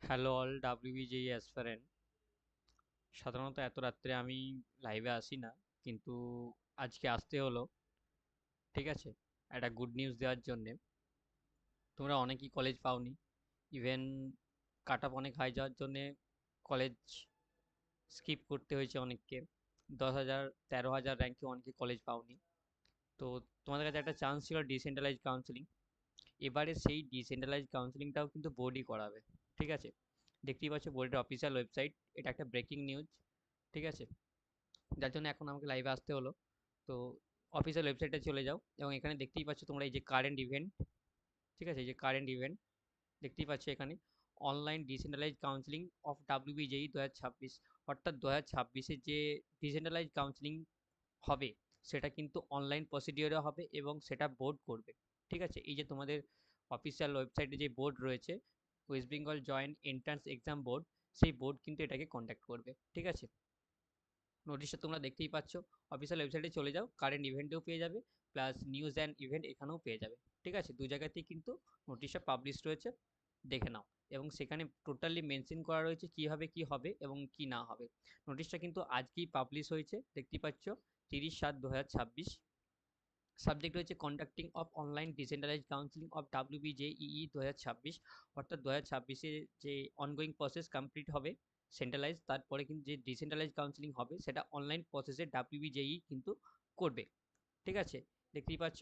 Hello all WBJE aspirant. সাধারণত এত রাত্রে আমি লাইভে আসি না, কিন্তু আজকে আসতে হলো। ঠিক আছে, একটা গুড নিউজ দেওয়ার জন্যে। তোমরা অনেকেই কলেজ পাওনি, ইভেন কাট অফ অনেক হাই যাওয়ার জন্যে কলেজ স্কিপ করতে হয়েছে অনেককে। 10,000 13,000 র্যাঙ্কে অনেকে কলেজ পাওনি। তো তোমাদের কাছে একটা চান্স ছিল ডিসেন্ট্রালাইজ কাউন্সিলিং। এবারে সেই ডিসেন্ট্রালাইজ কাউন্সিলিংটাও কিন্তু বোর্ডই করাবে। ঠিক আছে, দেখতেই পাচ্ছ বোর্ডের অফিসিয়াল ওয়েবসাইট। এটা একটা ব্রেকিং নিউজ। ঠিক আছে, যার জন্য এখন আমাকে লাইভে আসতে হলো। তো অফিসিয়াল ওয়েবসাইটে চলে যাও এবং এখানে দেখতেই পাচ্ছ তোমরা এই যে কারেন্ট ইভেন্ট। ঠিক আছে, এই যে কারেন্ট ইভেন্ট দেখতেই পাচ্ছ এখানে online decentralize counselling of WBJE 2026। অর্থাৎ 2026-এ যে ডিসেন্ট্রালাইজ কাউন্সিলিং হবে সেটা কিন্তু অনলাইন প্রসিডিওরে হবে এবং সেটা বোর্ড করবে। ঠিক আছে, এই যে তোমাদের অফিসিয়াল ওয়েবসাইটে যে বোর্ড রয়েছে, West Bengal joint entrance exam board, সেই বোর্ড কিন্তু এটাকে কন্ডাক্ট করবে। ঠিক আছে, নোটিশটা তোমরা দেখতেই পাচ্ছ। অফিসিয়াল ওয়েবসাইটে চলে যাও, কারেন্ট ইভেন্টেও পেয়ে যাবে, প্লাস নিউজ অ্যান্ড ইভেন্ট এখানেও পেয়ে যাবে। ঠিক আছে, দু জায়গাতেই কিন্তু নোটিশটা পাবলিশ রয়েছে, দেখে নাও। এবং সেখানে টোটালি মেনশন করা রয়েছে কীভাবে কি হবে এবং কি না হবে। নোটিশটা কিন্তু আজকেই পাবলিশ হয়েছে, দেখতেই পাচ্ছ 30/7/2026। সাবজেক্ট রয়েছে conducting of online decentralize counselling of WBJEE 2026। অর্থাৎ 2026-এ যে অনগোয়িং প্রসেস কমপ্লিট হবে সেন্ট্রালাইজ, তারপরে কিন্তু যে ডিসেন্ট্রালাইজ কাউন্সিলিং হবে সেটা অনলাইন প্রসেসে WBJEE কিন্তু করবে। ঠিক আছে, দেখতেই পাচ্ছ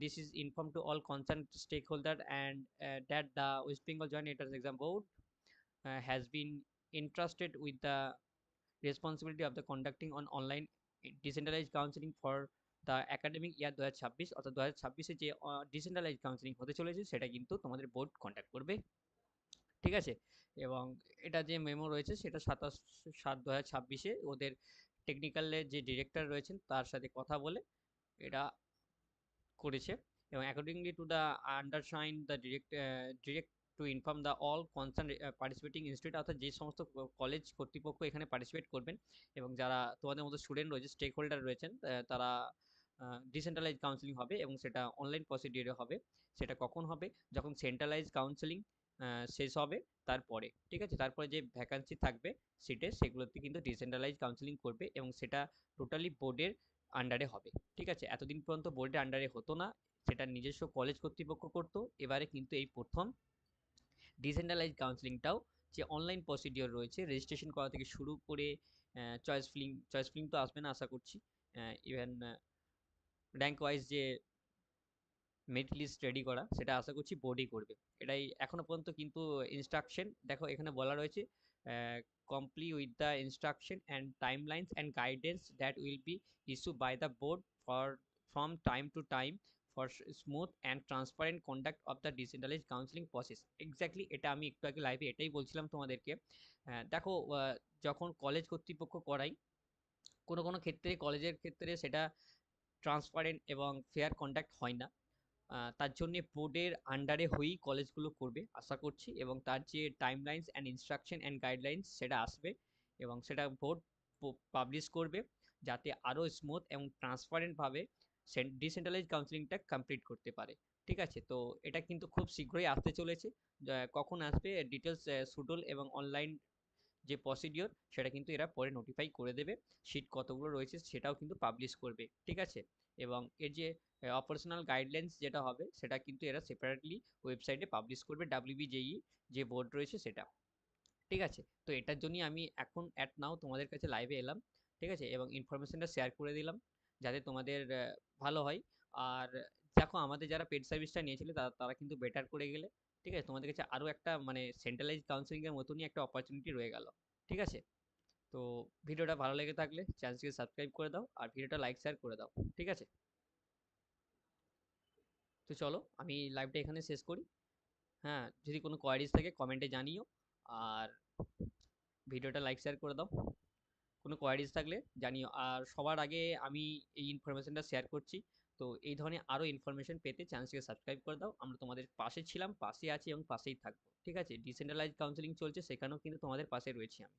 this is inform to all concern stakeholder and that the West Bengal joint entrance exam board has been entrusted with the responsibility of the conducting on online decentralized counseling for the academic year 2026। অর্থাৎ 2026-এ যে decentralise counselling হতে চলেছে সেটা কিন্তু তোমাদের board conduct করবে। ঠিক আছে, এবং এটা যে মেমো রয়েছে সেটা 27/7/2026-এ ওদের টেকনিক্যালের যে ডিরেক্টর রয়েছেন তার সাথে কথা বলে এটা করেছে। এবং accordingly to the undersign the direct to inform the all concern participating institute, অর্থাৎ যে সমস্ত কলেজ কর্তৃপক্ষ এখানে পার্টিসিপেট করবেন এবং যারা তোমাদের মতো স্টুডেন্ট রয়েছে, স্টেক হোল্ডার রয়েছেন, তারা ডিসেন্ট্রালাইজ কাউন্সিলিং হবে এবং সেটা অনলাইন প্রসিডিওরে হবে। সেটা কখন হবে? যখন সেন্ট্রালাইজ কাউন্সিলিং শেষ হবে তারপরে। ঠিক আছে, তারপরে যে ভ্যাকান্সি থাকবে সিটে সেগুলোতে কিন্তু ডিসেন্ট্রালাইজ কাউন্সিলিং করবে এবং সেটা টোটালি বোর্ডের আন্ডারে হবে। ঠিক আছে, এতদিন পর্যন্ত বোর্ডের আন্ডারে হতো না, সেটা নিজস্ব কলেজ কর্তৃপক্ষ করতো। এবারে কিন্তু এই প্রথম ডিসেন্ট্রালাইজ কাউন্সিলিংটাও যে অনলাইন প্রসিডিওর রয়েছে রেজিস্ট্রেশন করা থেকে শুরু করে চয়েস ফিলিং তো আসবে না আশা করছি, ইভেন র্যাঙ্ক ওয়াইজ যে মেরিট লিস্ট রেডি করা সেটা আশা করছি বোর্ডই করবে। এটাই এখনো পর্যন্ত কিন্তু ইনস্ট্রাকশন দেখো এখানে বলা রয়েছে, comply with the instruction and timelines and guidance that will be issue by the board for from time to time for smooth and transparent conduct of the decentralise counselling process. Exactly এটা আমি একটু আগে লাইভে এটাই বলছিলাম তোমাদেরকে। দেখো, যখন কলেজ কর্তৃপক্ষ করাই কোনো কোনো ক্ষেত্রে, কলেজের ক্ষেত্রে সেটা ট্রান্সপারেন্ট এবং ফেয়ার কন্ডাক্ট হয় না। তার জন্যে বোর্ডের আন্ডারে হয়েই কলেজগুলো করবে আশা করছি, এবং তার যে timelines and instruction and guidelines সেটা আসবে এবং সেটা বোর্ড পাবলিশ করবে যাতে আরও স্মুথ এবং ট্রান্সপারেন্টভাবে ডিসেন্ট্রালাইজ কাউন্সিলিংটা কমপ্লিট করতে পারে। ঠিক আছে, তো এটা কিন্তু খুব শীঘ্রই আসতে চলেছে। কখন আসবে ডিটেলস সুডল এবং অনলাইন যে প্রসিডিওর সেটা কিন্তু এরা পরে নোটিফাই করে দেবে। সিট কতগুলো রয়েছে সেটাও কিন্তু পাবলিশ করবে। ঠিক আছে, এবং এর যে অপারেশনাল গাইডলাইন্স যেটা হবে সেটা কিন্তু এরা সেপারেটলি ওয়েবসাইটে পাবলিশ করবে, WBJE যে বোর্ড রয়েছে সেটা। ঠিক আছে, তো এটার জন্যই আমি এখন অ্যাট নাও তোমাদের কাছে লাইভে এলাম। ঠিক আছে, এবং ইনফরমেশনটা শেয়ার করে দিলাম যাতে তোমাদের ভালো হয়। আর দেখো আমাদের যারা পেড সার্ভিসটা নিয়েছিল তারা তারা কিন্তু বেটার করে গেলে। ঠিক আছে, তোমাদের কাছে আরও একটা মানে সেন্ট্রালাইজ কাউন্সিলিংয়ের মতনই একটা অপরচুনিটি রয়ে গেল। ঠিক আছে, তো ভিডিওটা ভালো লেগে থাকলে চ্যানেলটিকে সাবস্ক্রাইব করে দাও আর ভিডিওটা লাইক শেয়ার করে দাও। ঠিক আছে, তো চলো আমি লাইভটা এখানে শেষ করি। হ্যাঁ, যদি কোনো কোয়ারিজ থাকে কমেন্টে জানিও, আর ভিডিওটা লাইক শেয়ার করে দাও। কোনো কোয়ারিজ থাকলে জানিও। আর সবার আগে আমি এই ইনফরমেশনটা শেয়ার করছি। তো এই ধরনের আরও ইনফরমেশন পেতে চ্যানেলটিকে সাবস্ক্রাইব করে দাও। আমরা তোমাদের পাশে ছিলাম, পাশে আছি এবং পাশেই থাকবো। ঠিক আছে, ডিসেন্ট্রালাইজ কাউন্সিলিং চলছে, সেখানেও কিন্তু তোমাদের পাশে রয়েছি আমি।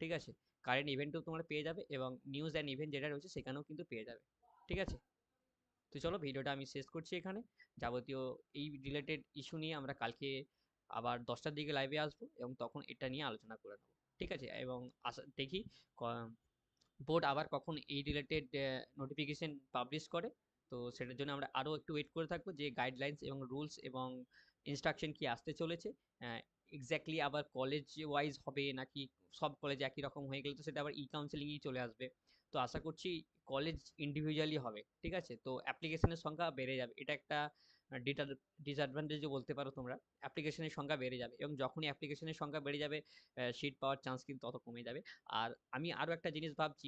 ঠিক আছে, কারেন্ট ইভেন্টও তোমরা পেয়ে যাবে এবং নিউজ অ্যান্ড ইভেন্ট যেটা রয়েছে সেখানেও কিন্তু পেয়ে যাবে। ঠিক আছে, তো চলো ভিডিওটা আমি শেষ করছি এখানে। যাবতীয় এই রিলেটেড ইস্যু নিয়ে আমরা কালকে আবার 10টার দিকে লাইভে আসবো এবং তখন এটা নিয়ে আলোচনা করে নেবো। ঠিক আছে? এবং দেখি বোর্ড আবার কখন এই রিলেটেড নোটিফিকেশন পাবলিশ করে। তো সেটার জন্য আমরা আরও একটু ওয়েট করে থাকবো যে গাইডলাইন্স এবং রুলস এবং ইনস্ট্রাকশন কি আসতে চলেছে। এক্স্যাক্টলি আবার কলেজ ওয়াইজ হবে নাকি সব কলেজে একই রকম হয়ে গেলে তো সেটা আবার ই কাউন্সেলিংয়েই চলে আসবে। তো আশা করছি কলেজ ইন্ডিভিজুয়ালি হবে। ঠিক আছে? তো অ্যাপ্লিকেশনের সংখ্যা বেড়ে যাবে, এটা একটা ডিসঅ্যাডভান্টেজও বলতে পারো তোমরা। অ্যাপ্লিকেশনের সংখ্যা বেড়ে যাবে এবং যখনই অ্যাপ্লিকেশনের সংখ্যা বেড়ে যাবে সিট পাওয়ার চান্স কিন্তু তত কমে যাবে। আর আমি আরও একটা জিনিস ভাবছি,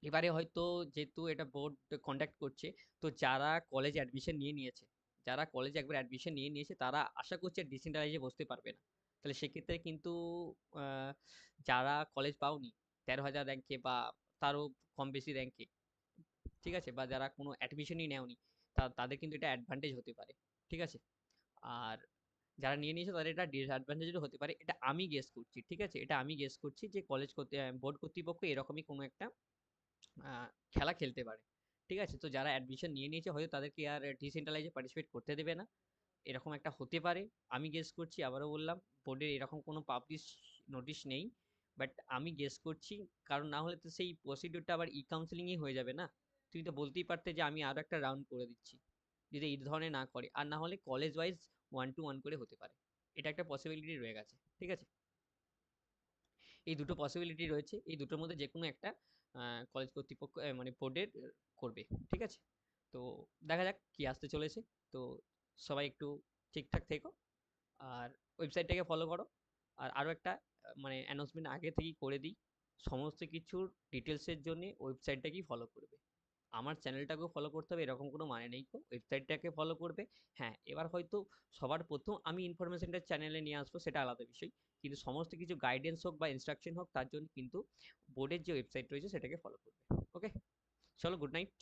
এবারে হয়তো যেহেতু এটা বোর্ড কন্ডাক্ট করছে, তো যারা কলেজ অ্যাডমিশন নিয়ে নিয়েছে, যারা কলেজে একবার অ্যাডমিশন নিয়ে নিয়েছে তারা আশা করছে ডিসেন্ট্রালাইজে বসতে পারবে না। তাহলে সেক্ষেত্রে কিন্তু আহ, যারা কলেজ পাওনি 13,000 র্যাঙ্কে বা তারও কম বেশি র্যাঙ্কে, ঠিক আছে, বা যারা কোনো অ্যাডমিশনই নেওনি, তাদের কিন্তু এটা অ্যাডভান্টেজ হতে পারে। ঠিক আছে? আর যারা নিয়ে নিয়েছে তাদের এটা ডিসঅ্যাডভান্টেজও হতে পারে, এটা আমি গেস করছি। ঠিক আছে? এটা আমি গেস করছি যে কলেজ বোর্ড কর্তৃপক্ষ এরকমই কোনো একটা খেলা খেলতে পারে। ঠিক আছে? তো যারা অ্যাডমিশন নিয়ে নিয়েছে হয়তো তাদেরকে আর ডিসেন্ট্রালাইজে পার্টিসিপেট করতে দেবে না, এরকম একটা হতে পারে। আমি গেস করছি, আবারও বললাম, বোর্ডের এরকম কোনো পাবলিশ নোটিশ নেই, বাট আমি গেস করছি। কারণ না হলে তো সেই প্রসিডিউরটা আবার ই কাউন্সিলিংই হয়ে যাবে না। তুমি তো বলতেই পারতে যে আমি আরও একটা রাউন্ড করে দিচ্ছি, যদি এই ধরনের না করে। আর না হলে কলেজ ওয়াইজ 1 to 1 করে হতে পারে, এটা একটা পসিবিলিটি রয়ে গেছে। ঠিক আছে? এই দুটো পসিবিলিটি রয়েছে, এই দুটোর মধ্যে যে কোনো একটা কলেজ কর্তৃপক্ষ মানে বোর্ডের করবে। ঠিক আছে? তো দেখা যাক কি আসতে চলেছে। তো সবাই একটু ঠিকঠাক থেকো আর ওয়েবসাইটটাকে ফলো করো। আর আরও একটা মানে অ্যানাউন্সমেন্ট আগে থেকেই করে দিই, সমস্ত কিছুর ডিটেলসের জন্য ওয়েবসাইটটাকেই ফলো করবে। আমার চ্যানেলটাকেও ফলো করতে হবে এরকম কোনো মানে নেই, তো ওয়েবসাইটটাকে ফলো করবে। হ্যাঁ, এবার হয়তো সবার প্রথম আমি ইনফরমেশনটা চ্যানেলে নিয়ে আসবো, সেটা আলাদা বিষয়, কিন্তু সমস্ত কিছু গাইডেন্স হোক বা ইনস্ট্রাকশন হোক তার জন্য কিন্তু বোর্ডের যে ওয়েবসাইট রয়েছে সেটাকে ফলো করবে। ওকে, চলো, গুড নাইট।